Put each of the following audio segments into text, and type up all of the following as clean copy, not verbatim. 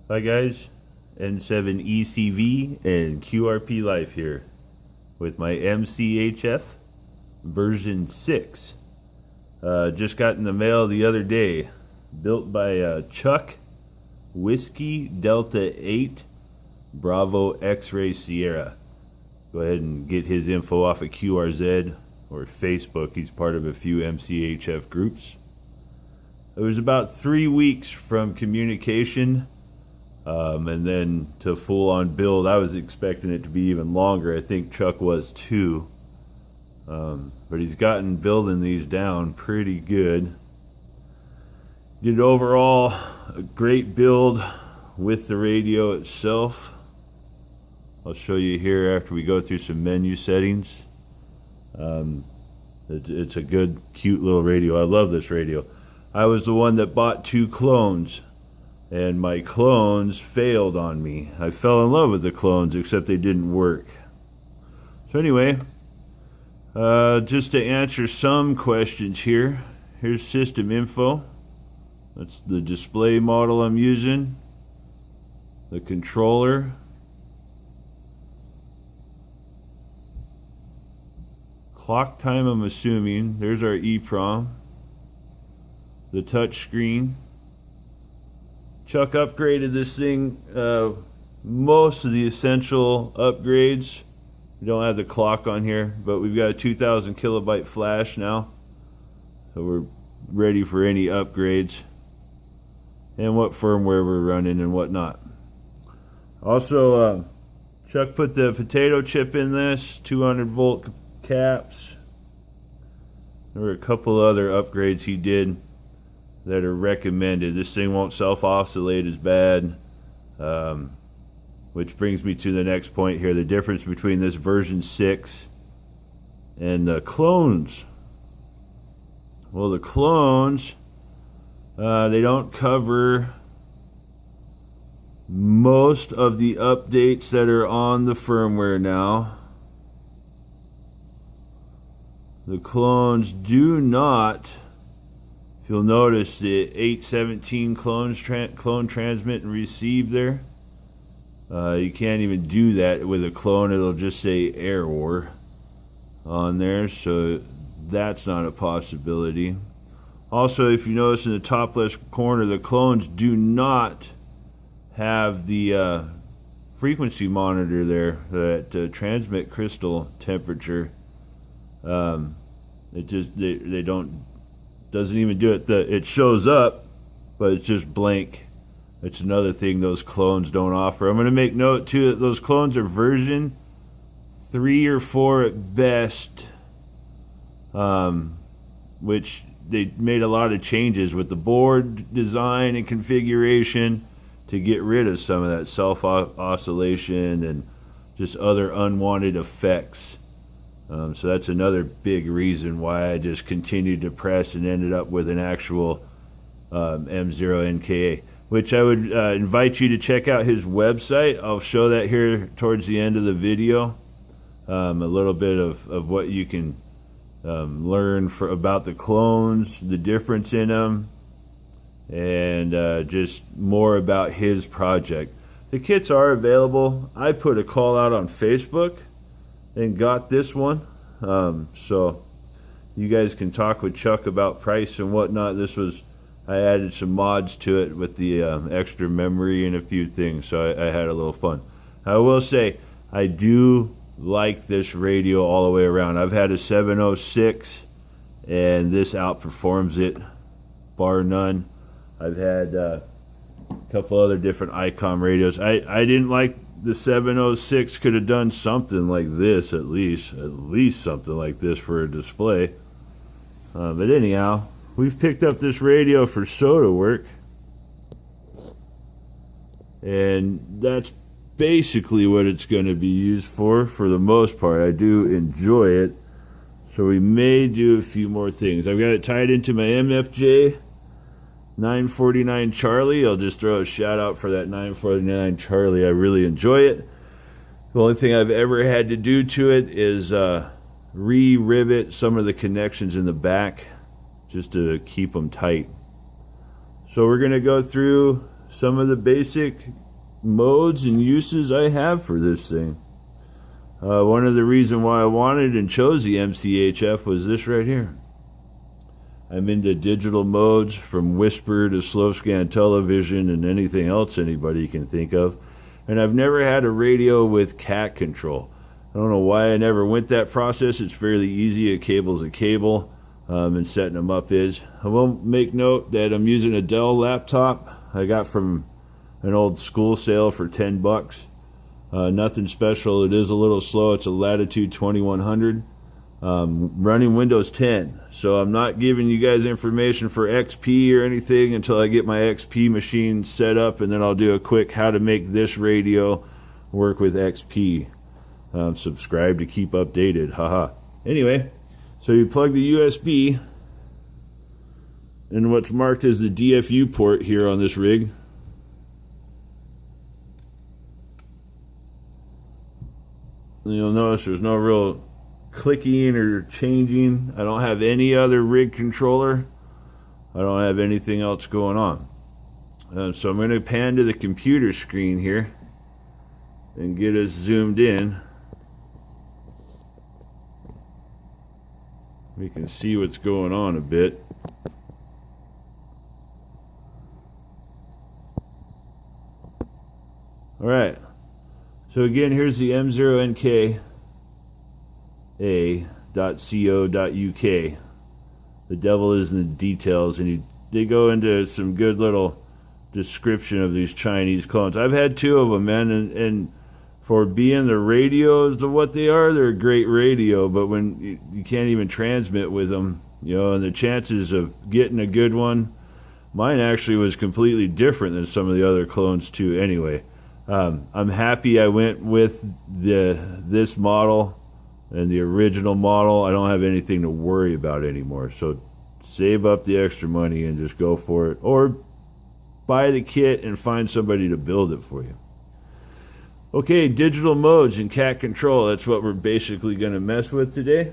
Hi guys, N7ECV and QRP Life here with my MCHF version 6. Just got in the mail the other day, built by Chuck Whiskey Delta 8 Bravo X-Ray Sierra. Go ahead and get his info off of QRZ or Facebook. He's part of a few MCHF groups. It was about 3 weeks from communication and then to full-on build. I was expecting it to be even longer. I think Chuck was too. But he's gotten building these down pretty good. Did overall a great build with the radio itself. I'll show you here after we go through some menu settings. It's a good, cute little radio. I love this radio. I was the one that bought 2 clones, and my clones failed on me. I fell in love with the clones, except they didn't work. So anyway, just to answer some questions here, here's system info. That's the display model I'm using, the controller, clock time I'm assuming, there's our EEPROM, the touch screen. Chuck upgraded this thing, most of the essential upgrades. We don't have the clock on here, but we've got a 2000 kilobyte flash now, so we're ready for any upgrades and what firmware we're running and whatnot. Also, Chuck put the potato chip in this, 200 volt caps. There were a couple other upgrades he did that are recommended. This thing won't self-oscillate as bad, which brings me to the next point here, the difference between this version 6 and the clones. Well, the clones, they don't cover most of the updates that are on the firmware now. The clones do not. If you'll notice the 817 clone transmit and receive there, you can't even do that with a clone. It'll just say error on there, so that's not a possibility. Also, if you notice in the top left corner, the clones do not have the frequency monitor there, that transmit crystal temperature. It just they don't. Doesn't even do it. It shows up, but it's just blank. It's another thing those clones don't offer. I'm going to make note too that those clones are version 3 or 4 at best, which they made a lot of changes with the board design and configuration to get rid of some of that self-oscillation and just other unwanted effects. So that's another big reason why I just continued to press and ended up with an actual M0NKA, which I would invite you to check out his website. I'll show that here towards the end of the video. A little bit of what you can learn about the clones, the difference in them, and just more about his project. The kits are available. I put a call out on Facebook and got this one, so you guys can talk with Chuck about price and whatnot. I added some mods to it with the extra memory and a few things, so I had a little fun. I will say I do like this radio all the way around. I've had a 706 and this outperforms it bar none. I've had a couple other different ICOM radios. I didn't like the 706. Could have done something like this, at least something like this for a display. But anyhow, we've picked up this radio for soda work, and that's basically what it's going to be used for the most part. I do enjoy it, so we may do a few more things. I've got it tied into my MFJ 949 Charlie. I'll just throw a shout out for that 949 Charlie. I really enjoy it. The only thing I've ever had to do to it is re-rivet some of the connections in the back just to keep them tight. So we're going to go through some of the basic modes and uses I have for this thing. One of the reasons why I wanted and chose the MCHF was this right here. I'm into digital modes, from whisper to slow scan television and anything else anybody can think of. And I've never had a radio with cat control. I don't know why I never went that process. It's fairly easy. A cable's a cable, and setting them up is. I will make note that I'm using a Dell laptop I got from an old school sale for $10. Nothing special. It is a little slow. It's a Latitude 2100. Running Windows 10. So I'm not giving you guys information for XP or anything until I get my XP machine set up, and then I'll do a quick how to make this radio work with XP. Subscribe to keep updated. Haha. Anyway, so you plug the USB in what's marked as the DFU port here on this rig. And you'll notice there's no real clicking or changing. I don't have any other rig controller. I don't have anything else going on. So I'm going to pan to the computer screen here and get us zoomed in. We can see what's going on a bit. Alright, so again, here's the M0NK a.co.uk. The devil is in the details, and they go into some good little description of these Chinese clones. I've had two of them, man, and for being the radios of what they are, they're a great radio, but when you can't even transmit with them, you know, and the chances of getting a good one, mine actually was completely different than some of the other clones too. Anyway, I'm happy I went with this model and the original model. I don't have anything to worry about anymore, so save up the extra money and just go for it, or buy the kit and find somebody to build it for you. Okay, digital modes and cat control, that's what we're basically going to mess with today.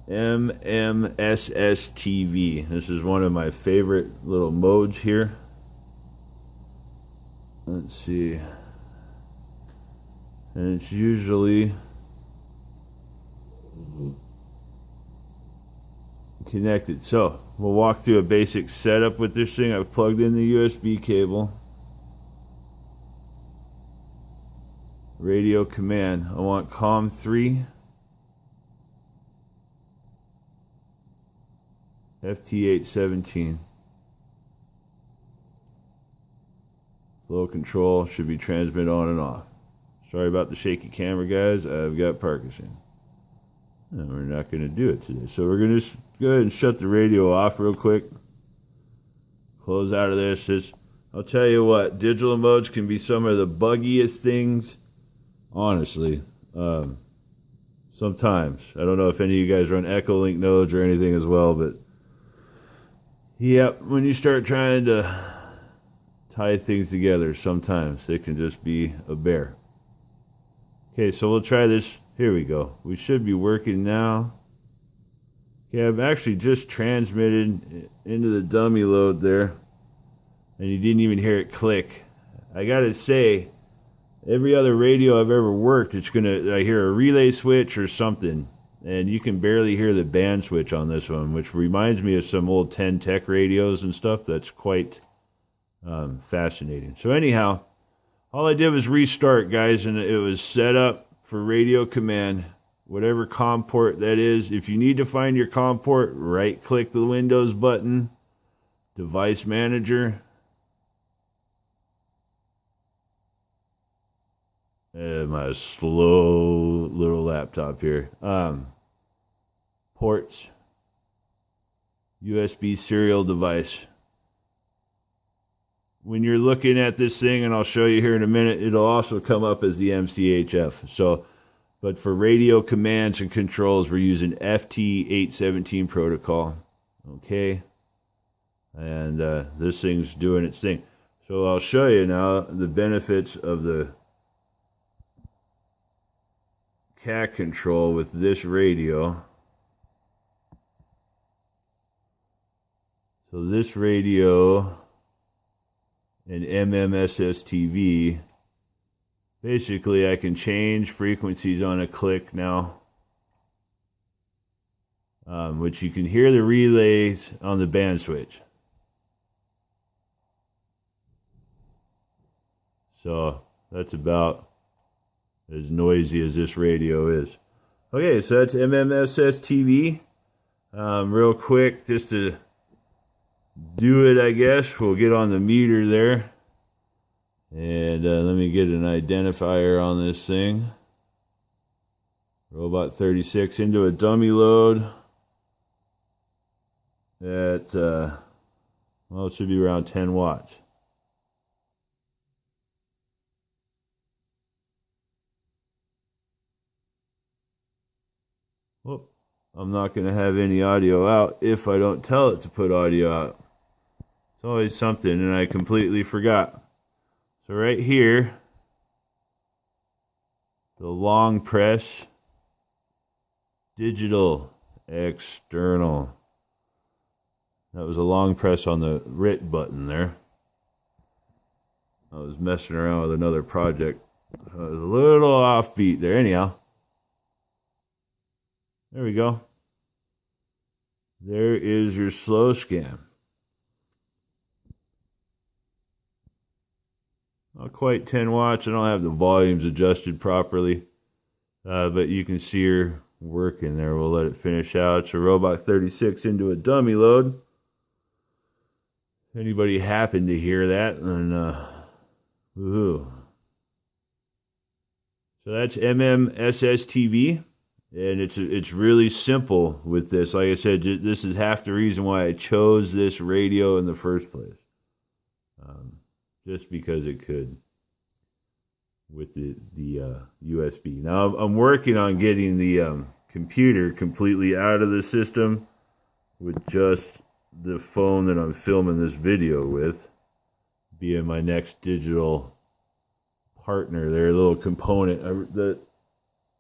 MMSSTV, this is one of my favorite little modes here. Let's see, and it's usually connected. So we'll walk through a basic setup with this thing. I've plugged in the USB cable. Radio command, I want COM 3 FT817. Flow control should be transmit on and off. Sorry about the shaky camera, guys. I've got Parkinson. And we're not going to do it today. So we're going to just go ahead and shut the radio off real quick. Close out of this. I'll tell you what, digital modes can be some of the buggiest things, honestly. Sometimes. I don't know if any of you guys run Echolink nodes or anything as well, but yep, when you start trying to tie things together, sometimes it can just be a bear. Okay, so we'll try this. Here we go. We should be working now. Okay, I've actually just transmitted into the dummy load there, and you didn't even hear it click. I gotta say, every other radio I've ever worked, I hear a relay switch or something, and you can barely hear the band switch on this one, which reminds me of some old 10 Tech radios and stuff. That's quite fascinating. So anyhow, all I did was restart, guys, and it was set up for radio command, whatever COM port that is. If you need to find your COM port, right click the Windows button, device manager, my slow little laptop here, ports, USB serial device. When you're looking at this thing, and I'll show you here in a minute, it'll also come up as the MCHF. So, but for radio commands and controls, we're using FT817 protocol. Okay, and this thing's doing its thing. So I'll show you now the benefits of the cat control with this radio. So this radio and MMSS TV. Basically, I can change frequencies on a click now, which you can hear the relays on the band switch. So that's about as noisy as this radio is. Okay, so that's MMSS TV. Real quick, just to do it, I guess, we'll get on the meter there. And let me get an identifier on this thing. Robot 36 into a dummy load at, well, it should be around 10 watts. Whoop. I'm not going to have any audio out if I don't tell it to put audio out. It's always something, and I completely forgot. So right here, the long press, digital, external. That was a long press on the RIT button there. I was messing around with another project. I was a little offbeat there. Anyhow, there we go. There is your slow scan. Not quite 10 watts. I don't have the volumes adjusted properly. But you can see her working there. We'll let it finish out. It's a Robot 36 into a dummy load. If anybody happened to hear that, then woohoo. So that's MMSS TV. And it's really simple with this. Like I said, this is half the reason why I chose this radio in the first place. Just because it could with the USB. Now I'm working on getting the computer completely out of the system with just the phone that I'm filming this video with being my next digital partner. They're a little component. The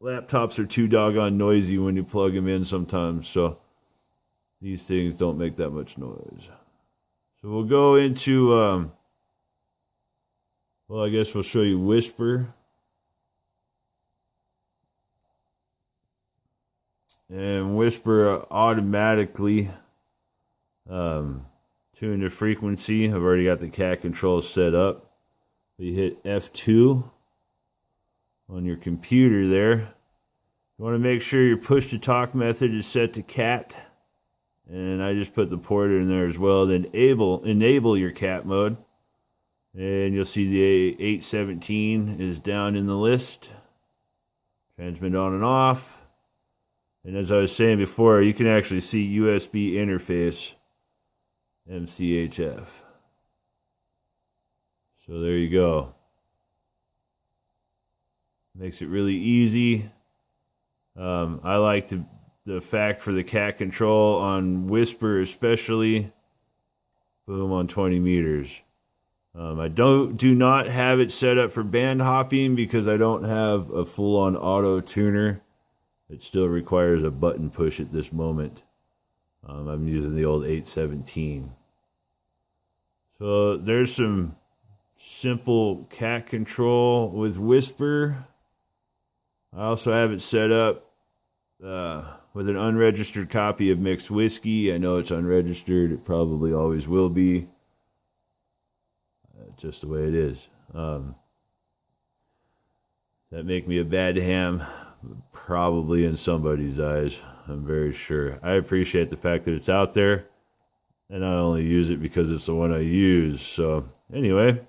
laptops are too doggone noisy when you plug them in sometimes, so these things don't make that much noise. So we'll go into well, I guess we'll show you Whisper. And Whisper automatically tune the frequency. I've already got the cat control set up. You hit F2 on your computer there. You want to make sure your push to talk method is set to cat. And I just put the port in there as well. Then enable your cat mode. And you'll see the 817 is down in the list. Transmit on and off. And as I was saying before, you can actually see USB interface MCHF. So there you go. Makes it really easy. I like the fact for the cat control on Whisper especially. Boom on 20 meters. I do not have it set up for band hopping because I don't have a full-on auto tuner. It still requires a button push at this moment. I'm using the old 817. So there's some simple cat control with Whisper. I also have it set up with an unregistered copy of Mixed Whiskey. I know it's unregistered. It probably always will be. Just the way it is. Does that make me a bad ham? Probably in somebody's eyes. I'm very sure. I appreciate the fact that it's out there. And I only use it because it's the one I use. So anyway,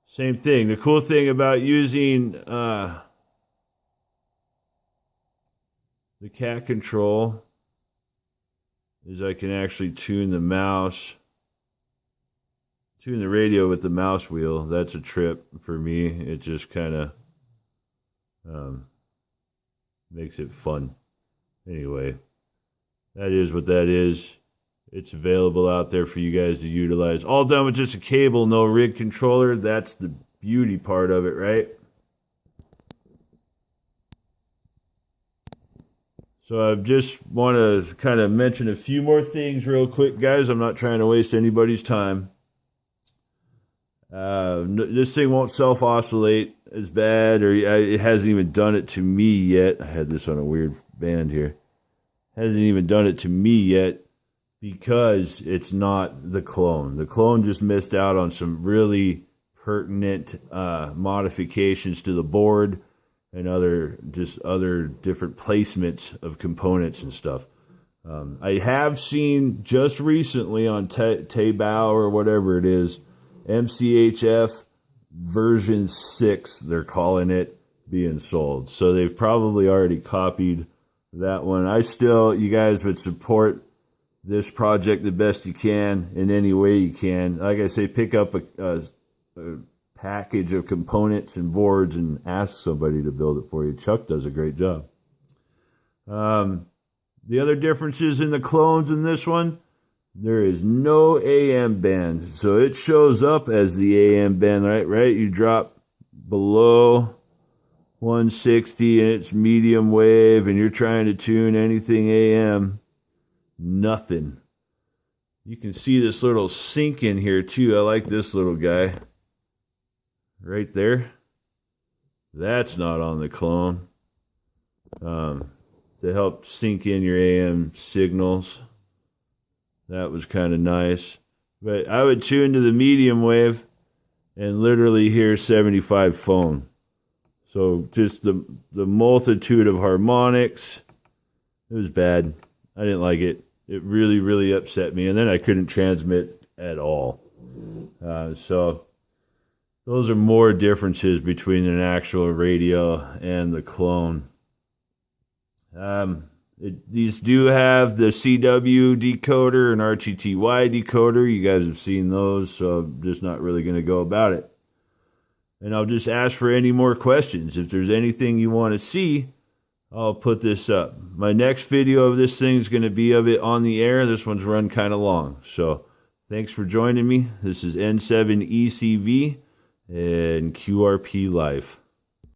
same thing. The cool thing about using the cat control is I can actually tune the radio with the mouse wheel. That's a trip for me. It just kind of makes it fun. Anyway, that is what that is. It's available out there for you guys to utilize. All done with just a cable, no rig controller. That's the beauty part of it, right? So I just want to kind of mention a few more things real quick, guys. I'm not trying to waste anybody's time. This thing won't self-oscillate as bad, or it hasn't even done it to me yet. I had this on a weird band here. Hasn't even done it to me yet because it's not the clone. The clone just missed out on some really pertinent modifications to the board and other different placements of components and stuff. I have seen just recently on Taobao or whatever it is, MCHF version 6, they're calling it, being sold. So they've probably already copied that one. You guys would support this project the best you can in any way you can. Like I say, pick up a package of components and boards and ask somebody to build it for you. Chuck does a great job. The other differences in the clones in this one, there is no AM band. So it shows up as the AM band, right? You drop below 160 and it's medium wave and you're trying to tune anything AM, nothing. You can see this little sync in here too. I like this little guy right there. That's not on the clone. To help sync in your AM signals. That was kind of nice. But I would tune to the medium wave and literally hear 75 phone. So just the multitude of harmonics, it was bad. I didn't like it. It really, really upset me. And then I couldn't transmit at all. So those are more differences between an actual radio and the clone. These do have the CW decoder and RTTY decoder. You guys have seen those, so I'm just not really going to go about it. And I'll just ask for any more questions. If there's anything you want to see, I'll put this up. My next video of this thing is going to be of it on the air. This one's run kind of long. So thanks for joining me. This is N7ECV and QRP Life.